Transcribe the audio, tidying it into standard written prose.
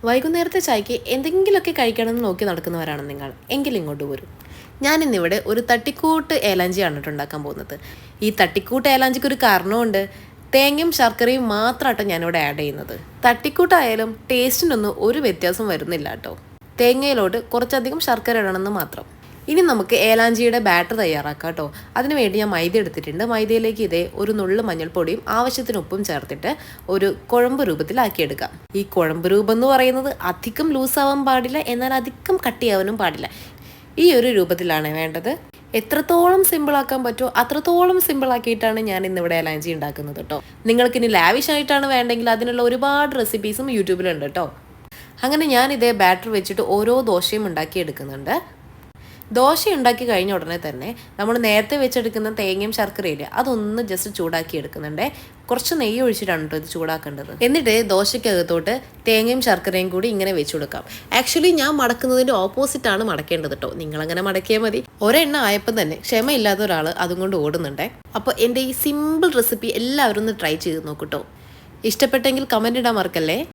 വൈകുന്നേരത്തെ ചായക്ക് എന്തെങ്കിലുമൊക്കെ കഴിക്കണമെന്ന് നോക്കി നടക്കുന്നവരാണ് നിങ്ങൾ എങ്കിൽ ഇങ്ങോട്ട് വരും. ഞാനിന്നിവിടെ ഒരു തട്ടിക്കൂട്ട് ഏലാഞ്ചിയാണ് ഉണ്ടാക്കാൻ പോകുന്നത്. ഈ തട്ടിക്കൂട്ട് ഏലാഞ്ചിക്ക് ഒരു കാരണമുണ്ട്. തേങ്ങയും ശർക്കരയും മാത്രമാട്ടോ ഞാനിവിടെ ആഡ് ചെയ്യുന്നത്. തട്ടിക്കൂട്ടായാലും ടേസ്റ്റിനൊന്നും ഒരു വ്യത്യാസം വരുന്നില്ല കേട്ടോ. തേങ്ങയിലോട്ട് കുറച്ചധികം ശർക്കര ഇടണമെന്ന് മാത്രം. ഇനി നമുക്ക് ഏലാഞ്ചിയുടെ ബാറ്റർ തയ്യാറാക്കാം കേട്ടോ. അതിനുവേണ്ടി ഞാൻ മൈദ എടുത്തിട്ടുണ്ട്. മൈദയിലേക്ക് ഇതേ ഒരു നുള്ളു മഞ്ഞൾപ്പൊടിയും ആവശ്യത്തിന് ഉപ്പും ചേർത്തിട്ട് ഒരു കുഴമ്പ് രൂപത്തിലാക്കിയെടുക്കാം. ഈ കുഴമ്പ് രൂപം എന്ന് പറയുന്നത് അധികം ലൂസാവാൻ പാടില്ല, എന്നാൽ അധികം കട്ടിയാവാനും പാടില്ല. ഈ ഒരു രൂപത്തിലാണ് വേണ്ടത്. എത്രത്തോളം സിമ്പിളാക്കാൻ പറ്റുമോ അത്രത്തോളം സിമ്പിളാക്കിയിട്ടാണ് ഞാൻ ഇന്നിവിടെ ഏലാഞ്ചി ഉണ്ടാക്കുന്നത് കേട്ടോ. നിങ്ങൾക്കിനി ലാവിഷായിട്ടാണ് വേണ്ടെങ്കിൽ അതിനുള്ള ഒരുപാട് റെസിപ്പീസും യൂട്യൂബിലുണ്ട് കേട്ടോ. അങ്ങനെ ഞാൻ ഇതേ ബാറ്റർ വെച്ചിട്ട് ഓരോ ദോശയും ഉണ്ടാക്കിയെടുക്കുന്നുണ്ട്. ദോശ ഉണ്ടാക്കി കഴിഞ്ഞ ഉടനെ തന്നെ നമ്മൾ നേരത്തെ വെച്ചെടുക്കുന്ന തേങ്ങയും ശർക്കരയില്ല അതൊന്ന് ജസ്റ്റ് ചൂടാക്കി എടുക്കുന്നുണ്ട്. കുറച്ച് നെയ്യ് ഒഴിച്ചിട്ടാണ് കേട്ടോ ഇത് ചൂടാക്കേണ്ടത്. എന്നിട്ട് ദോശയ്ക്കകത്തോട്ട് തേങ്ങയും ശർക്കരയും കൂടി ഇങ്ങനെ വെച്ച് കൊടുക്കാം. ആക്ച്വലി ഞാൻ മടക്കുന്നതിൻ്റെ ഓപ്പോസിറ്റാണ് മടക്കേണ്ടത് കേട്ടോ. നിങ്ങളങ്ങനെ മടക്കിയാൽ മതി. ഒരെണ്ണ ആയപ്പം തന്നെ ക്ഷമയില്ലാത്ത ഒരാൾ അതും കൊണ്ട് ഓടുന്നുണ്ടേ. അപ്പോൾ എൻ്റെ ഈ സിമ്പിൾ റെസിപ്പി എല്ലാവരും ഒന്ന് ട്രൈ ചെയ്ത് നോക്കൂട്ടോ. ഇഷ്ടപ്പെട്ടെങ്കിൽ കമൻ്റ് ഇടാൻ മറക്കല്ലേ.